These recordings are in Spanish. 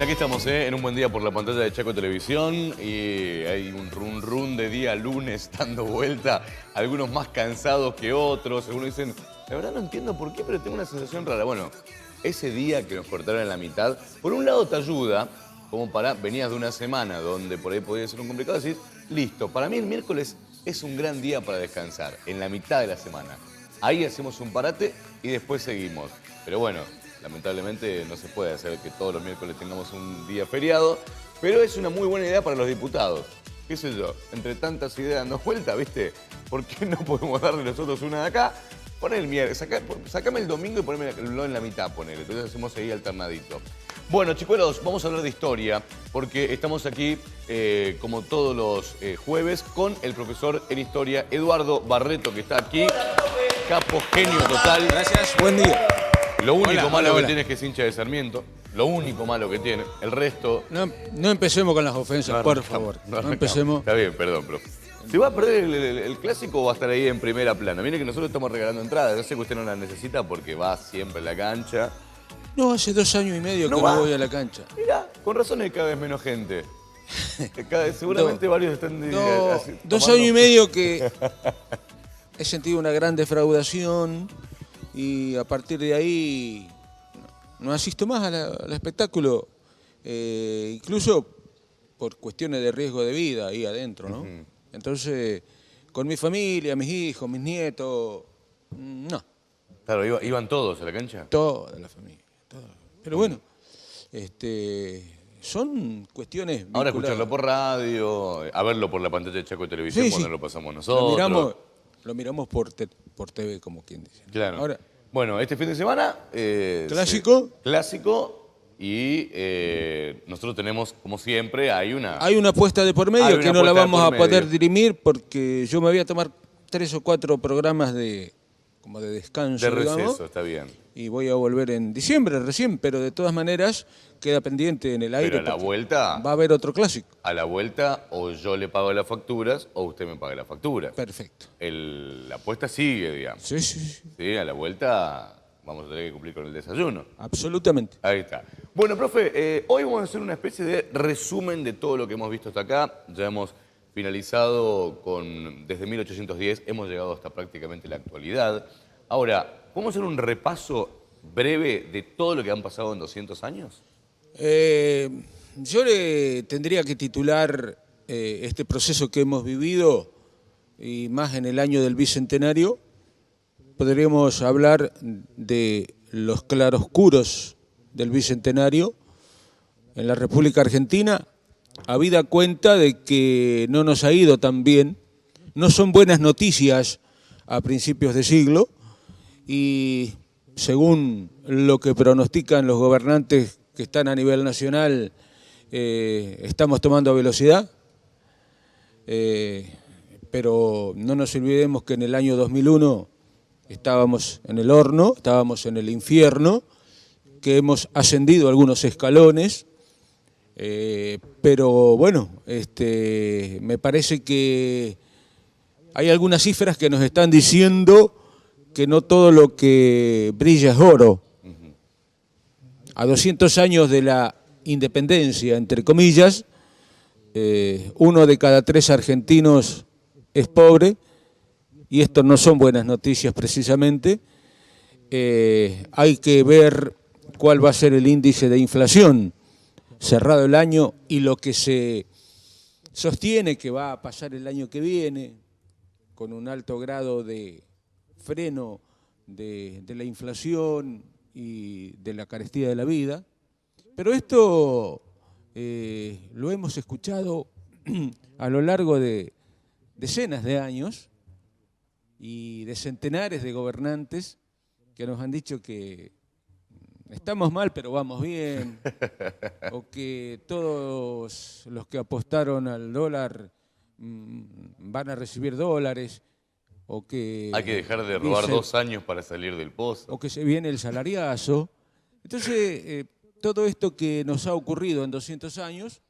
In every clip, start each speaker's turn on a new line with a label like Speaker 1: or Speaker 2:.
Speaker 1: Aquí estamos, en un buen día por la pantalla de Chaco Televisión y hay un run run de día lunes dando vuelta, algunos más cansados que otros, algunos dicen, la verdad no entiendo por qué, pero tengo una sensación rara. Bueno, ese día que nos cortaron en la mitad, por un lado te ayuda, como para, venías de una semana donde por ahí podía ser un complicado, decir, listo, para mí el miércoles es un gran día para descansar, en la mitad de la semana. Ahí hacemos un parate y después seguimos. Pero bueno, lamentablemente no se puede hacer que todos los miércoles tengamos un día feriado, pero es una muy buena idea para los diputados. ¿Qué sé yo? Entre tantas ideas dando vuelta, ¿viste? ¿Por qué no podemos darle nosotros una de acá? Poné el miércoles, sacame el domingo y ponémelo en la mitad, ponele. Entonces hacemos ahí alternadito. Bueno, chicuelos, vamos a hablar de historia, porque estamos aquí, como todos los jueves, con el profesor en historia, Eduardo Barreto, que está aquí. Capo, genio total.
Speaker 2: Gracias, buen día.
Speaker 1: Lo único malo que tiene es que es hincha de Sarmiento. Lo único malo que tiene. El resto...
Speaker 2: No empecemos con las ofensas, por favor. No empecemos.
Speaker 1: Está bien, perdón, profe. ¿Se va a perder el clásico o va a estar ahí en primera plana? Mire que nosotros estamos regalando entradas. Yo sé que usted no las necesita porque va siempre a la cancha.
Speaker 2: No, hace 2 años y medio que no voy a la cancha.
Speaker 1: Mirá, con razón hay cada vez menos gente. Seguramente varios están...
Speaker 2: 2 años y medio que he sentido una gran defraudación y a partir de ahí no asisto más al espectáculo, incluso por cuestiones de riesgo de vida ahí adentro, ¿no? Entonces, con mi familia, mis hijos, mis nietos, no.
Speaker 1: Claro, ¿iban todos a la cancha?
Speaker 2: Toda la familia. Pero bueno, son cuestiones vinculadas.
Speaker 1: Ahora escucharlo por radio, a verlo por la pantalla de Chaco Televisión cuando lo pasamos nosotros.
Speaker 2: Lo miramos por TV, como quien dice.
Speaker 1: Claro.
Speaker 2: Ahora,
Speaker 1: bueno, este fin de semana...
Speaker 2: clásico.
Speaker 1: Clásico. Y nosotros tenemos, como siempre, hay una
Speaker 2: apuesta de por medio que no la vamos a poder dirimir porque yo me voy a tomar 3 o 4 programas de descanso,
Speaker 1: de receso,
Speaker 2: digamos,
Speaker 1: está bien.
Speaker 2: y voy a volver en diciembre recién, pero de todas maneras queda pendiente en el aire.
Speaker 1: Pero a la vuelta...
Speaker 2: Va a haber otro clásico.
Speaker 1: A la vuelta, o yo le pago las facturas, o usted me paga las facturas.
Speaker 2: Perfecto.
Speaker 1: La apuesta sigue, digamos.
Speaker 2: Sí.
Speaker 1: Sí, a la vuelta vamos a tener que cumplir con el desayuno.
Speaker 2: Absolutamente.
Speaker 1: Ahí está. Bueno, profe, hoy vamos a hacer una especie de resumen de todo lo que hemos visto hasta acá. Ya hemos finalizado desde 1810, hemos llegado hasta prácticamente la actualidad. Ahora, ¿podemos hacer un repaso breve de todo lo que han pasado en 200 años?
Speaker 2: Yo le tendría que titular este proceso que hemos vivido, y más en el año del Bicentenario, podríamos hablar de los claroscuros del Bicentenario en la República Argentina, habida cuenta de que no nos ha ido tan bien, no son buenas noticias a principios de siglo, y según lo que pronostican los gobernantes que están a nivel nacional, estamos tomando velocidad, pero no nos olvidemos que en el año 2001 estábamos en el horno, estábamos en el infierno, que hemos ascendido algunos escalones, pero bueno, me parece que hay algunas cifras que nos están diciendo que no todo lo que brilla es oro. A 200 años de la independencia, entre comillas, 1 de cada 3 argentinos es pobre, y esto no son buenas noticias precisamente. Hay que ver cuál va a ser el índice de inflación cerrado el año y lo que se sostiene que va a pasar el año que viene, con un alto grado de freno de la inflación y de la carestía de la vida. Pero esto lo hemos escuchado a lo largo de decenas de años y de centenares de gobernantes que nos han dicho que estamos mal pero vamos bien, o que todos los que apostaron al dólar van a recibir dólares, o que
Speaker 1: hay que dejar de robar 2 años para salir del pozo,
Speaker 2: o que se viene el salariazo. Entonces, todo esto que nos ha ocurrido en 200 años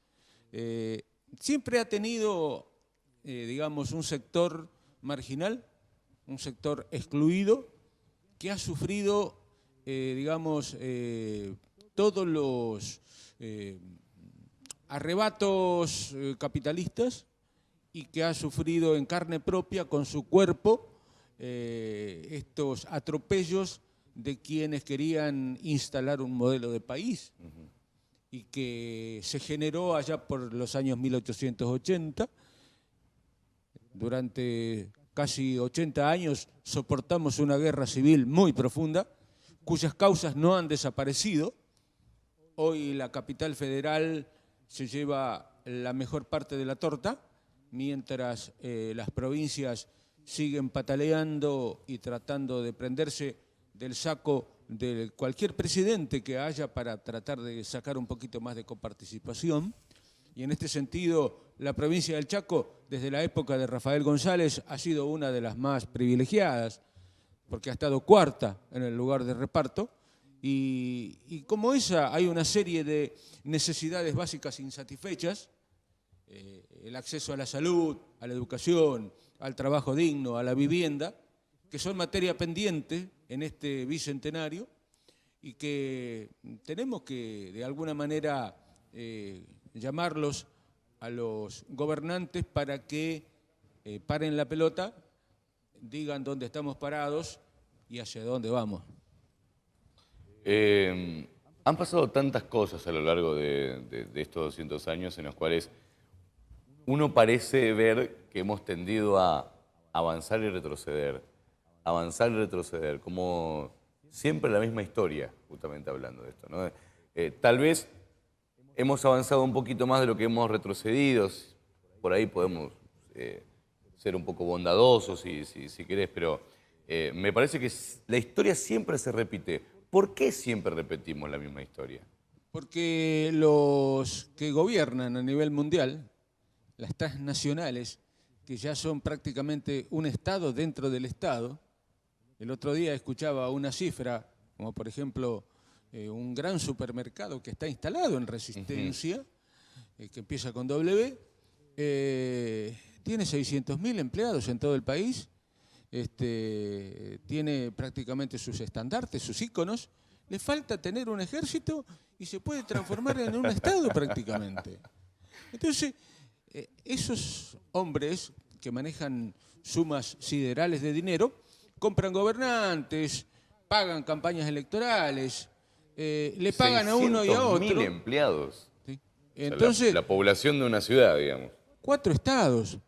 Speaker 2: siempre ha tenido, digamos, un sector marginal, un sector excluido, que ha sufrido, digamos, todos los arrebatos capitalistas y que ha sufrido en carne propia con su cuerpo estos atropellos de quienes querían instalar un modelo de país y que se generó allá por los años 1880. Durante casi 80 años soportamos una guerra civil muy profunda, cuyas causas no han desaparecido. Hoy la capital federal se lleva la mejor parte de la torta, mientras las provincias siguen pataleando y tratando de prenderse del saco de cualquier presidente que haya para tratar de sacar un poquito más de coparticipación. Y en este sentido, la provincia del Chaco, desde la época de Rafael González, ha sido una de las más privilegiadas, porque ha estado cuarta en el lugar de reparto. Y como esa, hay una serie de necesidades básicas insatisfechas, el acceso a la salud, a la educación, al trabajo digno, a la vivienda, que son materia pendiente en este bicentenario y que tenemos que, de alguna manera, llamarlos a los gobernantes para que paren la pelota, digan dónde estamos parados y hacia dónde vamos.
Speaker 1: Han pasado tantas cosas a lo largo de estos 200 años en los cuales uno parece ver que hemos tendido a avanzar y retroceder, como siempre la misma historia, justamente hablando de esto, ¿no? Tal vez hemos avanzado un poquito más de lo que hemos retrocedido, por ahí podemos ser un poco bondadosos si querés, pero me parece que la historia siempre se repite. ¿Por qué siempre repetimos la misma historia?
Speaker 2: Porque los que gobiernan a nivel mundial, las transnacionales, que ya son prácticamente un Estado dentro del Estado. El otro día escuchaba una cifra, como por ejemplo un gran supermercado que está instalado en Resistencia, que empieza con W, tiene 600.000 empleados en todo el país, tiene prácticamente sus estandartes, sus íconos, le falta tener un ejército y se puede transformar en un Estado prácticamente. Entonces, esos hombres que manejan sumas siderales de dinero, compran gobernantes, pagan campañas electorales, le pagan a uno y a otro.
Speaker 1: 600.000 empleados.
Speaker 2: ¿Sí?
Speaker 1: Entonces, o sea, la población de una ciudad, digamos.
Speaker 2: 4 estados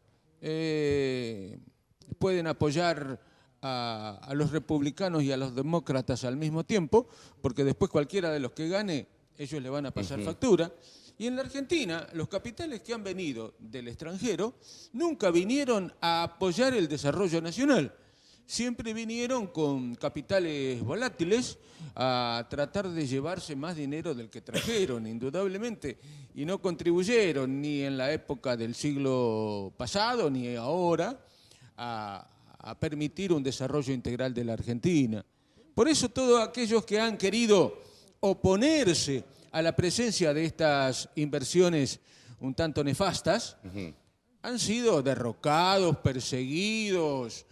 Speaker 2: pueden apoyar a los republicanos y a los demócratas al mismo tiempo, porque después cualquiera de los que gane, ellos le van a pasar factura. Y en la Argentina, los capitales que han venido del extranjero nunca vinieron a apoyar el desarrollo nacional. Siempre vinieron con capitales volátiles a tratar de llevarse más dinero del que trajeron, indudablemente, y no contribuyeron ni en la época del siglo pasado ni ahora a permitir un desarrollo integral de la Argentina. Por eso todos aquellos que han querido oponerse a la presencia de estas inversiones un tanto nefastas, han sido derrocados, perseguidos,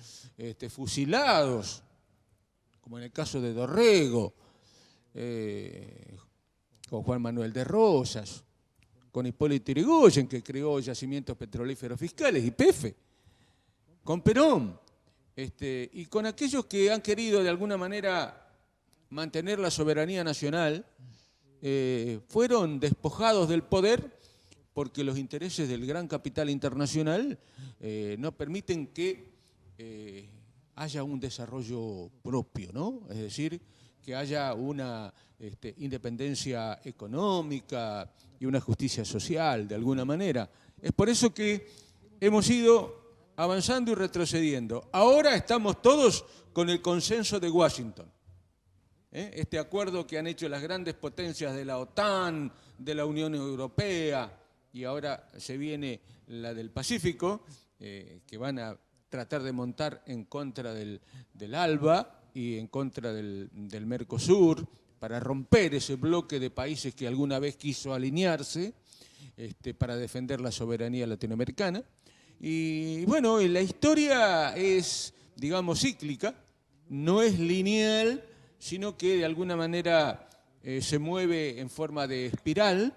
Speaker 2: fusilados, como en el caso de Dorrego, con Juan Manuel de Rosas, con Hipólito Yrigoyen, que creó yacimientos petrolíferos fiscales, YPF, con Perón, y con aquellos que han querido de alguna manera mantener la soberanía nacional, fueron despojados del poder porque los intereses del gran capital internacional no permiten que haya un desarrollo propio, ¿no? Es decir, que haya una independencia económica y una justicia social, de alguna manera. Es por eso que hemos ido avanzando y retrocediendo. Ahora estamos todos con el consenso de Washington. Este acuerdo que han hecho las grandes potencias de la OTAN, de la Unión Europea, y ahora se viene la del Pacífico, que van a tratar de montar en contra del ALBA y en contra del Mercosur, para romper ese bloque de países que alguna vez quiso alinearse para defender la soberanía latinoamericana. Y bueno, la historia es, digamos, cíclica, no es lineal, sino que de alguna manera se mueve en forma de espiral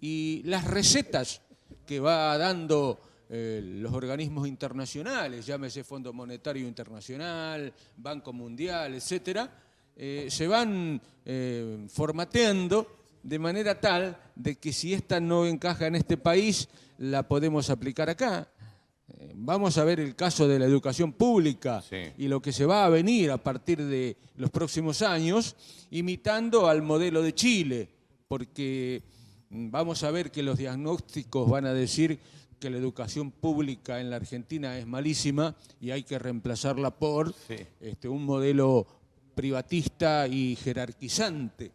Speaker 2: y las recetas que va dando los organismos internacionales, llámese Fondo Monetario Internacional, Banco Mundial, etcétera, se van formateando de manera tal de que si esta no encaja en este país, la podemos aplicar acá. Vamos a ver el caso de la educación pública y lo que se va a venir a partir de los próximos años, imitando al modelo de Chile, porque vamos a ver que los diagnósticos van a decir que la educación pública en la Argentina es malísima y hay que reemplazarla por un modelo privatista y jerarquizante.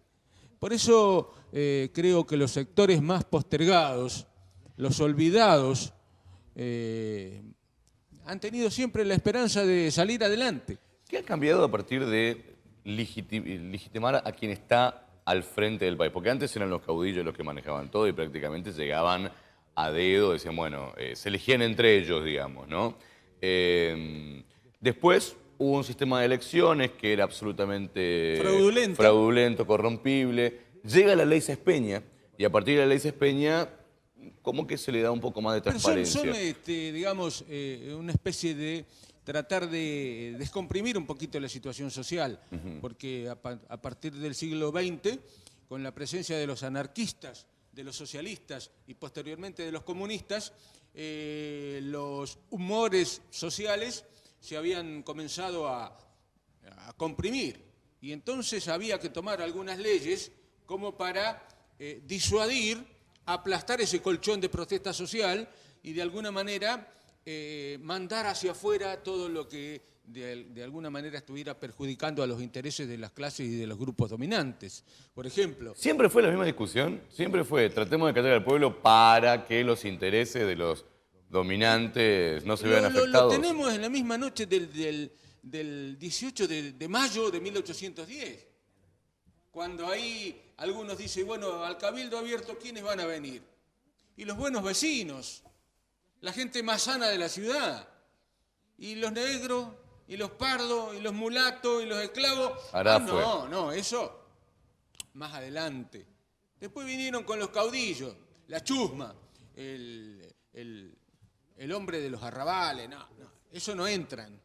Speaker 2: Por eso creo que los sectores más postergados, los olvidados, han tenido siempre la esperanza de salir adelante.
Speaker 1: ¿Qué ha cambiado a partir de legitimar a quien está al frente del país? Porque antes eran los caudillos los que manejaban todo y prácticamente llegaban a dedo, decían, bueno, se elegían entre ellos, digamos, ¿no? Después hubo un sistema de elecciones que era absolutamente fraudulento, corrompible. Llega la ley Sespeña y a partir de la ley Sespeña, ¿cómo que se le da un poco más de transparencia?
Speaker 2: Pero son digamos, una especie de tratar de descomprimir un poquito la situación social, porque a partir del siglo XX, con la presencia de los anarquistas, de los socialistas y posteriormente de los comunistas, los humores sociales se habían comenzado a comprimir. Y entonces había que tomar algunas leyes como para disuadir, aplastar ese colchón de protesta social y de alguna manera mandar hacia afuera todo lo que de alguna manera estuviera perjudicando a los intereses de las clases y de los grupos dominantes. Por ejemplo...
Speaker 1: ¿Siempre fue la misma discusión? Siempre fue, tratemos de callar al pueblo para que los intereses de los dominantes no se vean afectados.
Speaker 2: Lo tenemos en la misma noche del 18 de mayo de 1810, cuando ahí algunos dicen, bueno, al Cabildo Abierto, ¿quiénes van a venir? Y los buenos vecinos, la gente más sana de la ciudad, y los negros, y los pardos, y los mulatos, y los esclavos. No, eso más adelante. Después vinieron con los caudillos, la chusma, el hombre de los arrabales, no, eso no entran.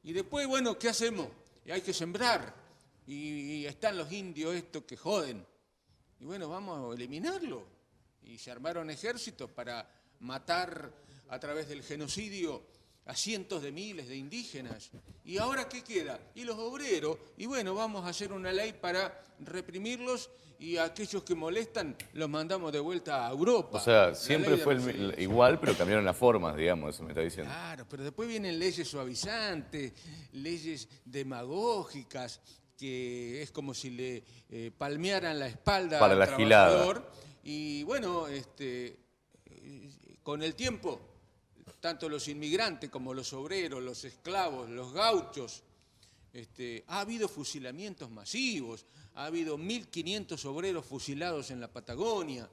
Speaker 2: Y después, bueno, ¿qué hacemos? Y hay que sembrar, y están los indios estos que joden. Y bueno, vamos a eliminarlo. Y se armaron ejércitos para matar a través del genocidio a cientos de miles de indígenas. ¿Y ahora qué queda? Y los obreros. Y bueno, vamos a hacer una ley para reprimirlos y a aquellos que molestan los mandamos de vuelta a Europa.
Speaker 1: O sea, siempre fue igual, pero cambiaron las formas, digamos, eso me está diciendo.
Speaker 2: Claro, pero después vienen leyes suavizantes, leyes demagógicas, que es como si le palmearan la espalda
Speaker 1: para
Speaker 2: al
Speaker 1: la
Speaker 2: trabajador.
Speaker 1: Gilada.
Speaker 2: Y bueno, con el tiempo, tanto los inmigrantes como los obreros, los esclavos, los gauchos, ha habido fusilamientos masivos, ha habido 1.500 obreros fusilados en la Patagonia,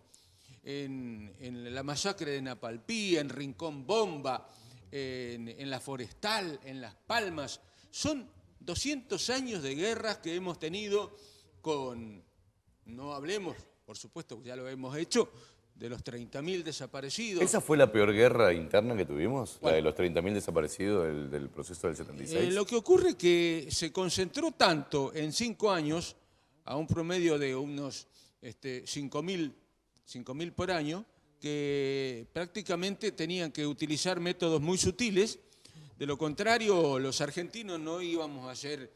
Speaker 2: en la masacre de Napalpí, en Rincón Bomba, en la Forestal, en Las Palmas. Son 200 años de guerras que hemos tenido con, no hablemos, por supuesto, ya lo hemos hecho, de los 30.000 desaparecidos.
Speaker 1: ¿Esa fue la peor guerra interna que tuvimos? Bueno, la de los 30.000 desaparecidos del proceso del 76.
Speaker 2: Lo que ocurre es que se concentró tanto en 5 años, a un promedio de unos 5.000 por año, que prácticamente tenían que utilizar métodos muy sutiles. De lo contrario, los argentinos no íbamos a ser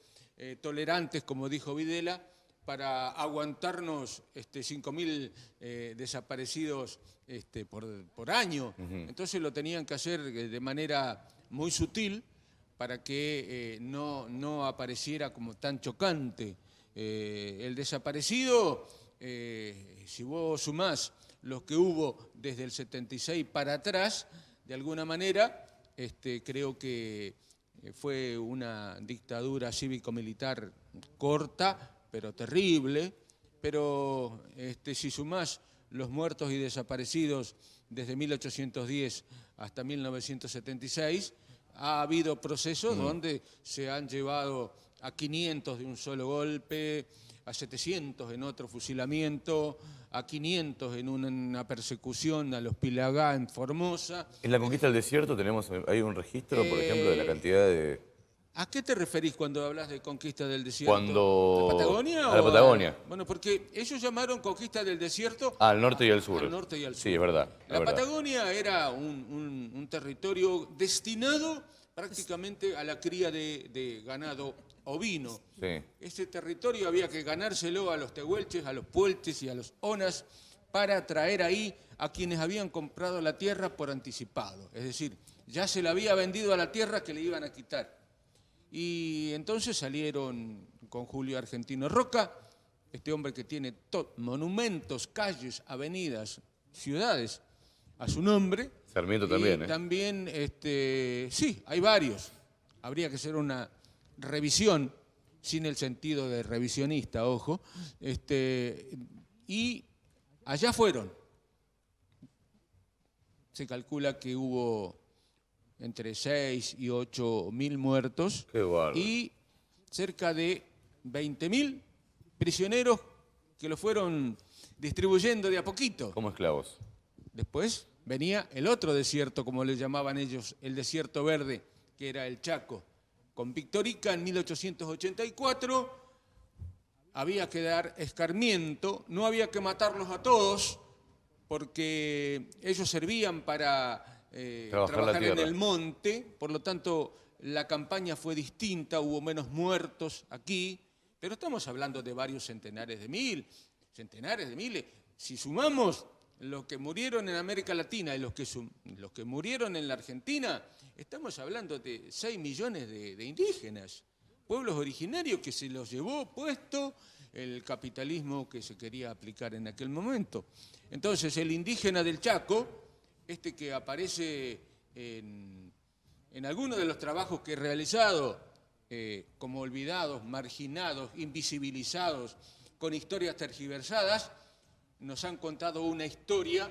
Speaker 2: tolerantes, como dijo Videla, para aguantarnos 5.000 desaparecidos por año. Entonces lo tenían que hacer de manera muy sutil para que no apareciera como tan chocante. El desaparecido, si vos sumás los que hubo desde el 76 para atrás, de alguna manera, creo que fue una dictadura cívico-militar corta, pero terrible. Pero si sumás los muertos y desaparecidos desde 1810 hasta 1976, ha habido procesos donde se han llevado a 500 de un solo golpe, a 700 en otro fusilamiento, a 500 en una persecución a los Pilagá en Formosa.
Speaker 1: ¿En la conquista del desierto hay un registro, por ejemplo, de la cantidad de...?
Speaker 2: ¿A qué te referís cuando hablas de conquista del desierto?
Speaker 1: Cuando...
Speaker 2: ¿A Patagonia?
Speaker 1: A la Patagonia.
Speaker 2: Bueno, porque ellos llamaron conquista del desierto...
Speaker 1: Al norte y al sur.
Speaker 2: Al norte y al sur.
Speaker 1: Sí, es verdad.
Speaker 2: La Patagonia era un territorio destinado prácticamente a la cría de ganado ovino.
Speaker 1: Sí.
Speaker 2: Este territorio había que ganárselo a los tehuelches, a los puelches y a los onas para traer ahí a quienes habían comprado la tierra por anticipado. Es decir, ya se le había vendido a la tierra que le iban a quitar. Y entonces salieron con Julio Argentino Roca, este hombre que tiene monumentos, calles, avenidas, ciudades a su nombre.
Speaker 1: Sarmiento también,
Speaker 2: y también, sí, hay varios. Habría que hacer una revisión, sin el sentido de revisionista, ojo. Y allá fueron. Se calcula que hubo entre 6 y 8 mil muertos.
Speaker 1: Qué bárbaro.
Speaker 2: Y cerca de 20.000 prisioneros que lo fueron distribuyendo de a poquito.
Speaker 1: Como esclavos.
Speaker 2: Después venía el otro desierto, como le llamaban ellos, el desierto verde, que era el Chaco. Con Victorica en 1884 había que dar escarmiento, no había que matarlos a todos, porque ellos servían para trabajar en el monte, por lo tanto la campaña fue distinta, hubo menos muertos aquí, pero estamos hablando de varios centenares de miles. Si sumamos los que murieron en América Latina y los que murieron en la Argentina, estamos hablando de 6 millones de indígenas, pueblos originarios que se los llevó puesto el capitalismo que se quería aplicar en aquel momento. Entonces el indígena del Chaco, que aparece en algunos de los trabajos que he realizado, como olvidados, marginados, invisibilizados, con historias tergiversadas, nos han contado una historia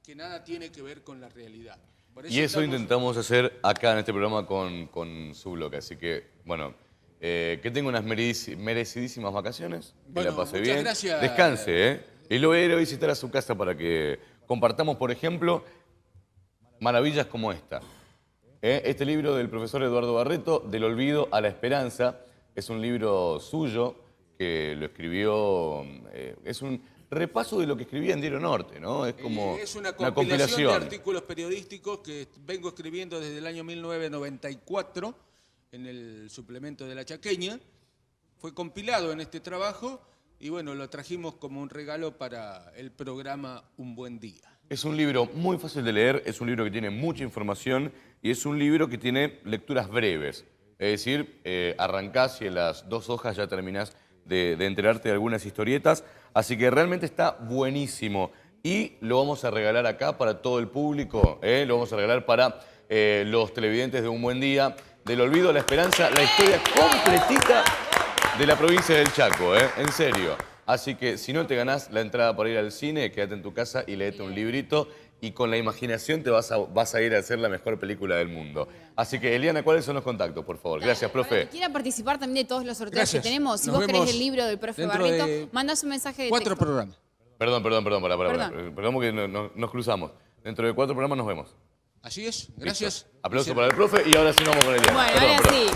Speaker 2: que nada tiene que ver con la realidad.
Speaker 1: Y eso intentamos hacer acá en este programa con su bloque. Así que, bueno, que tenga unas merecidísimas vacaciones, que la pase bien.
Speaker 2: Gracias.
Speaker 1: Descanse, ¿eh? Y lo voy a ir a visitar a su casa para que compartamos, por ejemplo, maravillas como esta. Este libro del profesor Eduardo Barreto, Del olvido a la esperanza, es un libro suyo que lo escribió, es un repaso de lo que escribía en Diario Norte, ¿no? Es como
Speaker 2: es una compilación de artículos periodísticos que vengo escribiendo desde el año 1994 en el suplemento de La Chaqueña. Fue compilado en este trabajo y bueno, lo trajimos como un regalo para el programa Un Buen Día.
Speaker 1: Es un libro muy fácil de leer, es un libro que tiene mucha información y es un libro que tiene lecturas breves. Es decir, arrancás y en las 2 hojas ya terminás de enterarte de algunas historietas. Así que realmente está buenísimo. Y lo vamos a regalar acá para todo el público. Lo vamos a regalar para los televidentes de Un Buen Día. Del olvido a la esperanza, la historia completita de la provincia del Chaco, en serio. Así que si no te ganás la entrada para ir al cine, quédate en tu casa y léete un librito y con la imaginación te vas a ir a hacer la mejor película del mundo. Así que, Eliana, ¿cuáles son los contactos, por favor? Gracias, profe.
Speaker 3: Para que quiera participar también de todos los sorteos
Speaker 2: Gracias.
Speaker 3: que tenemos, si
Speaker 2: Nos
Speaker 3: vos querés
Speaker 2: vemos
Speaker 3: el libro del profe
Speaker 2: dentro
Speaker 3: Barreto,
Speaker 2: de
Speaker 3: mandás un mensaje de
Speaker 2: 4
Speaker 3: texto.
Speaker 2: programas.
Speaker 1: Perdón,
Speaker 3: Perdón.
Speaker 1: perdón porque nos cruzamos. Dentro de 4 programas nos vemos.
Speaker 2: Así es, gracias.
Speaker 1: Listo. Aplauso para el profe y ahora sí vamos con Eliana.
Speaker 3: Bueno,
Speaker 1: Perdón,
Speaker 3: ahora
Speaker 1: perdón.
Speaker 3: sí.